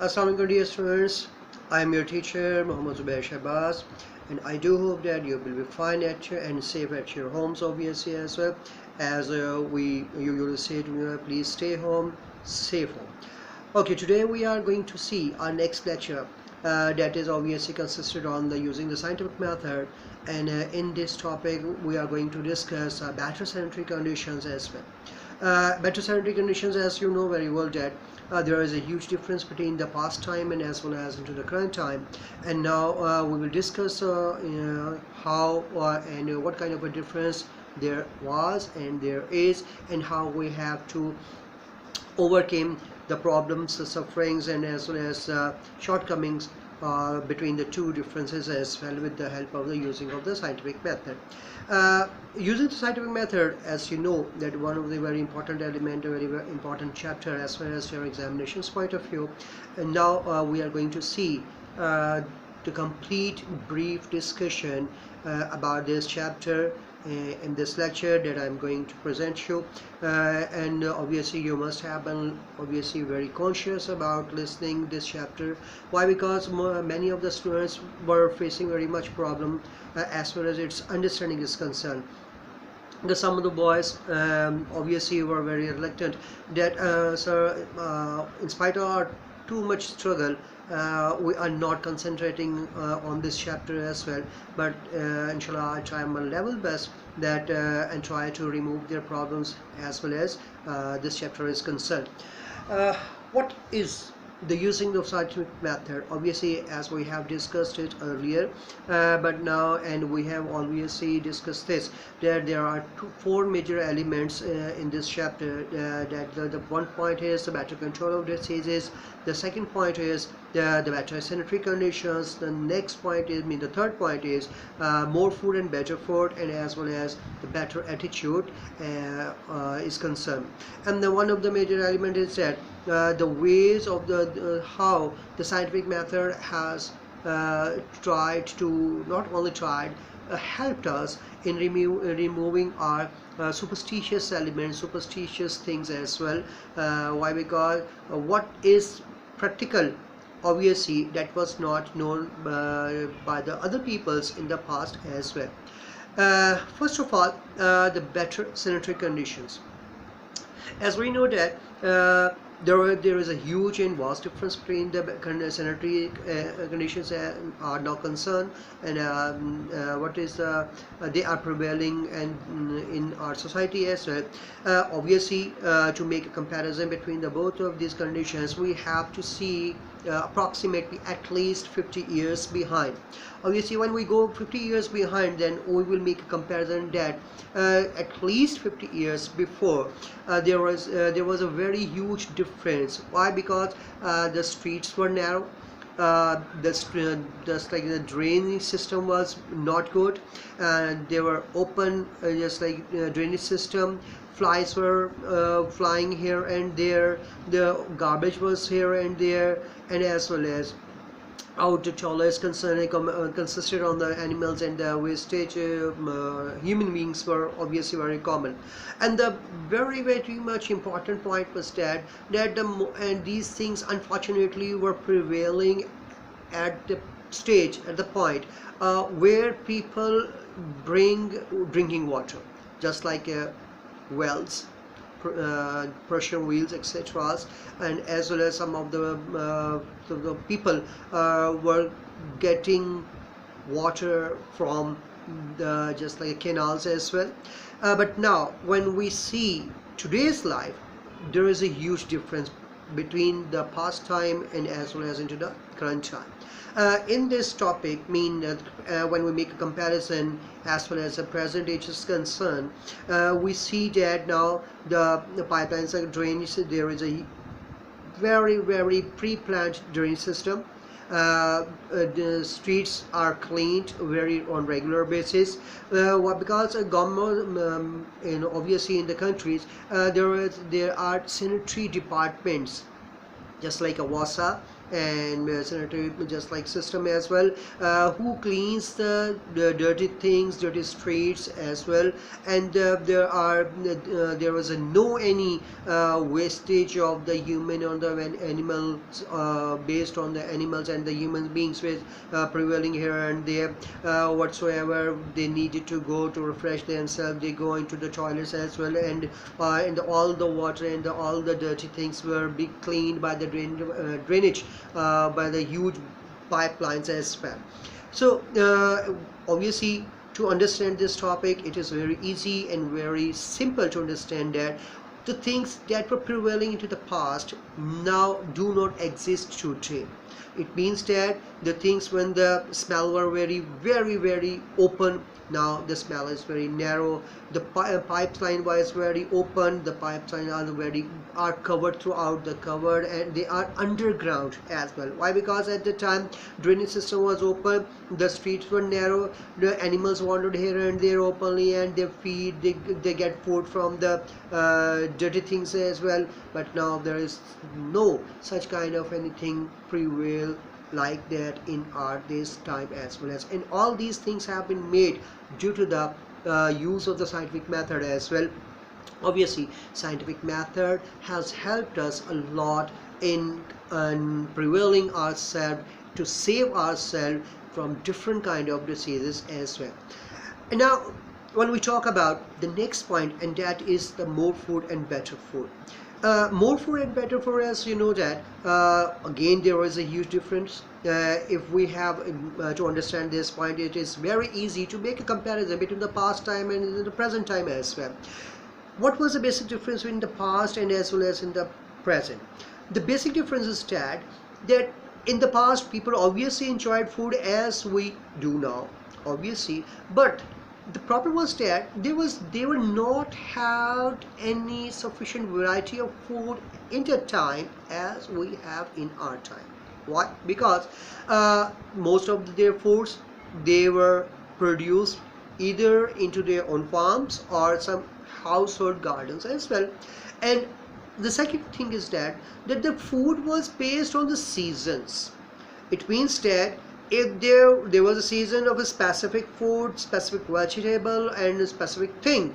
Assalamu alaikum dear students, I am your teacher Muhammad Zubair Shahaz, and I do hope that you will be fine at your and safe at your homes obviously as well as we usually say to you, please stay home, safe home. Okay, today we are going to see our next lecture that is obviously consisted on the using the scientific method, and in this topic we are going to discuss bathycentric conditions as well. Bathycentric conditions, as you know very well, that there is a huge difference between the past time and as well as into the current time, and now we will discuss how and what kind of a difference there was and there is, and how we have to overcame the problems, the sufferings, and as well as shortcomings between the two differences as well, with the help of the using of the scientific method. Using the scientific method, as you know, that one of the very important element, a very important chapter as far as your examinations point of view. And now we are going to see the complete brief discussion about this chapter in this lecture that I'm going to present you, and obviously you must have been obviously very conscious about listening this chapter. Why? Because many of the students were facing very much problem as far as its understanding is concerned. Because some of the boys obviously were very reluctant that sir, in spite of our too much struggle, we are not concentrating on this chapter as well, but inshallah I try my level best that and try to remove their problems as well as this chapter is concerned. What is the using of scientific method? Obviously, as we have discussed it earlier, but now, and we have obviously discussed this, that there are four major elements in this chapter. That the one point is the better control of diseases, the second point is the better sanitary conditions, the next point is, the third point is more food and better food, and as well as the better attitude is concerned. And the one of the major element is that the ways of the how the scientific method has tried to, not only tried, helped us in removing our superstitious elements, superstitious things as well. Why? Because what is practical, obviously that was not known by the other peoples in the past as well. First of all, the better sanitary conditions. As we know that there is a huge and vast difference between the sanitary conditions are now concerned, and what is they are prevailing and in our society as well. Obviously, to make a comparison between the both of these conditions, we have to see approximately at least 50 years behind. Obviously, when we go 50 years behind, then we will make a comparison that at least 50 years before there was a very huge difference. Why? Because the streets were narrow, just like the drainage system was not good, and they were open, just like drainage system. Flies were flying here and there, the garbage was here and there, and as well as out the toilets consisted on the animals, and the wastage human beings were obviously very common. And the very much important point was that and these things unfortunately were prevailing at the stage, at the point where people bring drinking water, just like wells, pressure wheels, etc., and as well as some of the people were getting water from the just like canals as well. But now when we see today's life, there is a huge difference between the past time and as well as into the current time. In this topic, when we make a comparison as well as the present age is concerned, we see that now the pipelines are drainage. There is a very pre-planned drainage system. The streets are cleaned very on regular basis. Because government, obviously in the countries, there are sanitary departments, just like a WASA, and sanitary just like system as well, who cleans the dirty things, dirty streets as well. And there was no any wastage of the human or the animals, based on the animals and the human beings with prevailing here and there. Whatsoever they needed to go to refresh themselves, they go into the toilets as well, and all the water and all the dirty things were be cleaned by the drainage, by the huge pipelines as well. So obviously, to understand this topic, it is very easy and very simple to understand that the things that were prevailing into the past now do not exist today. It means that the things when the smell were very open, now the smell is very narrow. The pipeline was very open, the pipeline are covered throughout the covered, and they are underground as well. Why? Because at the time drainage system was open, the streets were narrow, the animals wandered here and there openly, and they get food from the dirty things as well. But now there is no such kind of anything prevail like that in our this time as well as, and all these things have been made due to the use of the scientific method as well. Obviously, scientific method has helped us a lot in prevailing ourselves, to save ourselves from different kind of diseases as well. And now when we talk about the next point, and that is the more food and better food. More food and better food, as you know that again there is a huge difference. If we have to understand this point, it is very easy to make a comparison between the past time and the present time as well. What was the basic difference between the past and as well as in the present? The basic difference is that in the past people obviously enjoyed food as we do now, obviously, but the problem was that they were not had any sufficient variety of food in that time as we have in our time. Why? Because most of their foods, they were produced either into their own farms or some household gardens as well. And the second thing is that the food was based on the seasons. It means that if there was a season of a specific food, specific vegetable and a specific thing,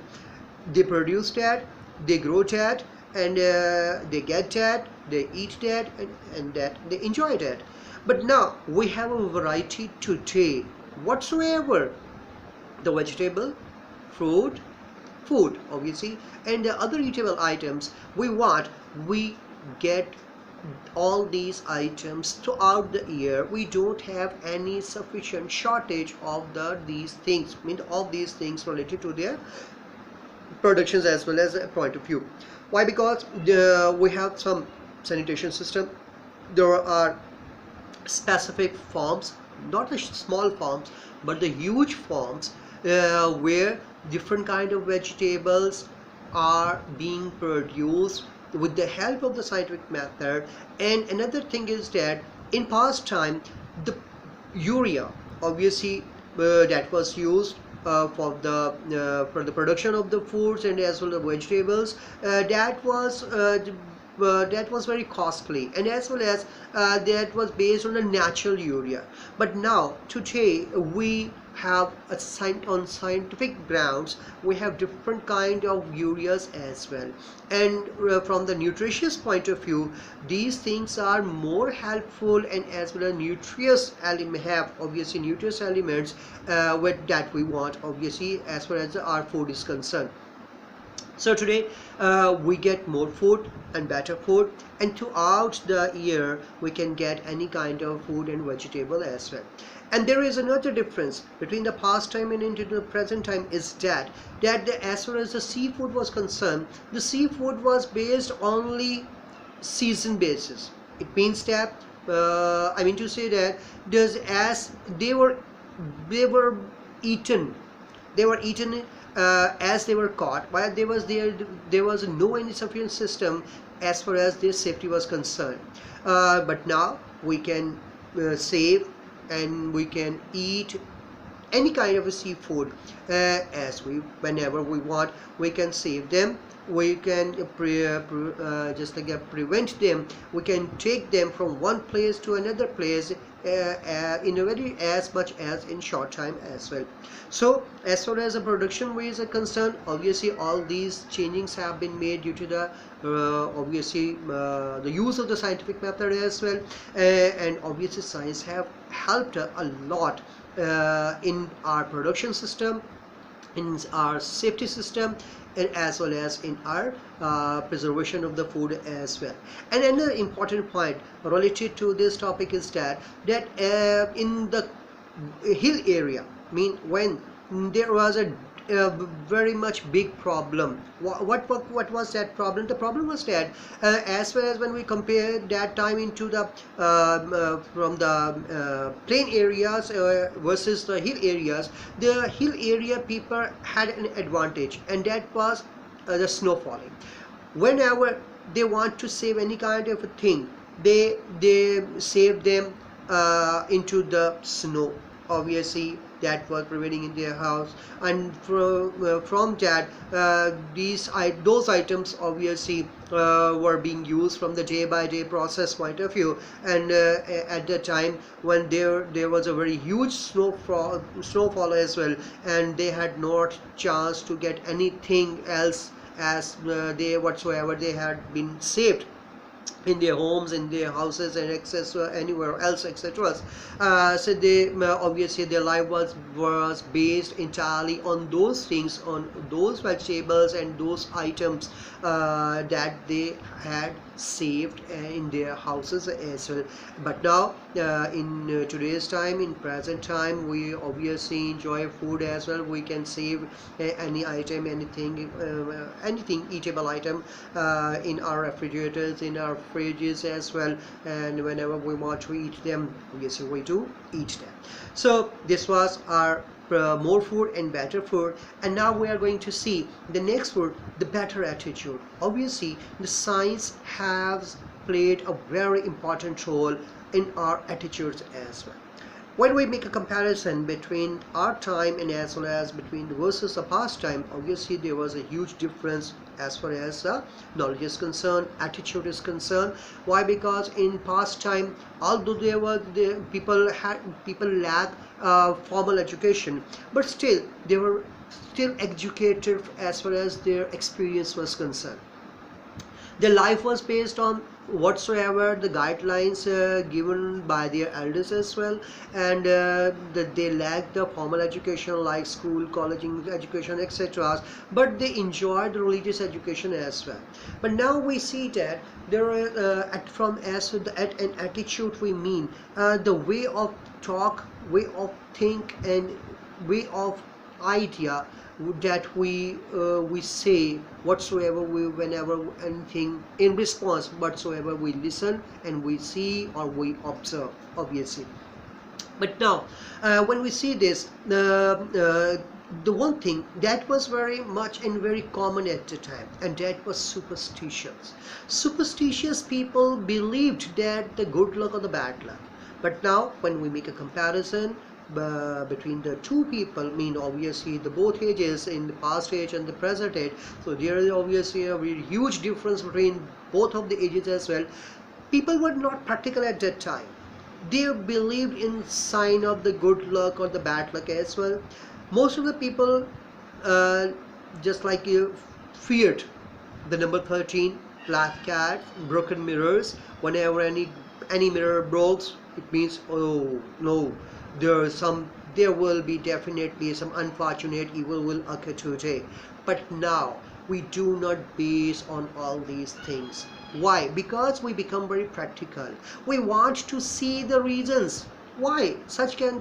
they produce that, they grow that, and they get that, they eat that, and that they enjoy that. But now we have a variety today whatsoever, the vegetable, fruit, food obviously, and the other eatable items we get all these items throughout the year. We don't have any sufficient shortage of these things, all these things related to their productions as well as a point of view. Why? Because we have some sanitation system. There are specific farms, not the small farms but the huge farms, where different kind of vegetables are being produced with the help of the scientific method. And another thing is that in past time, the urea obviously that was used for the production of the foods and as well as the vegetables, that was very costly, and as well as that was based on a natural urea. But now today we have on scientific grounds, we have different kind of ureas as well, and from the nutritious point of view, these things are more helpful, and as well as nutritious have obviously nutritious elements with that we want obviously as far as our food is concerned. So today we get more food and better food, and throughout the year we can get any kind of food and vegetable as well. And there is another difference between the past time and into the present time is that as far as the seafood was concerned, the seafood was based only season basis. It means that I mean to say that as they were eaten as they were caught, while there was no any sufficient system as far as their safety was concerned. But now we can save and we can eat any kind of a seafood, as we whenever we want we can save them, we can prevent them, we can take them from one place to another place in a very as much as in short time as well. So as far as the production ways are concerned, obviously all these changings have been made due to the the use of the scientific method as well, and obviously science have helped a lot in our production system, in our safety system, and as well as in our preservation of the food as well. And another important point related to this topic is that in the hill area, mean when there was a very much big problem. What was that problem? The problem was that as well as when we compare that time into the from the plain areas versus the hill areas, the hill area people had an advantage, and that was the snow falling. Whenever they want to save any kind of a thing, they save them into the snow. Obviously that was prevailing in their house, and from that those items obviously were being used from the day by day process point of view. And at the time when there was a very huge snowfall as well, and they had not chance to get anything else as they whatsoever they had been saved in their homes, in their houses, and etc., anywhere else, etc. So they obviously their life was based entirely on those things, on those vegetables and those items that they had saved in their houses as well. But now in today's time, in present time, we obviously enjoy food as well. We can save any item, anything eatable item in our refrigerators, in our fridges as well, and whenever we want to eat them, obviously we do eat them. So this was our more food and better food, and now we are going to see the next food, the better attitude. Obviously the science has played a very important role in our attitudes as well. When we make a comparison between our time and as well as between versus the past time, obviously there was a huge difference as far as knowledge is concerned, attitude is concerned. Why? Because in past time, although people lack formal education, but still they were still educated as far as their experience was concerned. Their life was based on whatsoever the guidelines given by their elders as well, and that they lacked the formal education like school, college education, etc., but they enjoyed the religious education as well. But now we see that there are an attitude we mean the way of talk, way of think, and way of idea that we say whatsoever whenever anything in response whatsoever we listen and we see or we observe, obviously. But now when we see this, the one thing that was very much and very common at the time, and that was superstitions. Superstitious people believed that the good luck or the bad luck. But now when we make a comparison between the two people, mean obviously the both ages, in the past age and the present age, so there is obviously a very huge difference between both of the ages as well. People were not practical at that time. They believed in sign of the good luck or the bad luck as well. Most of the people just like feared the number 13, black cat, broken mirrors. Whenever any mirror breaks, it means, oh no, there will be definitely some unfortunate evil will occur today. But now we do not base on all these things. Why? Because we become very practical. We want to see the reasons why such can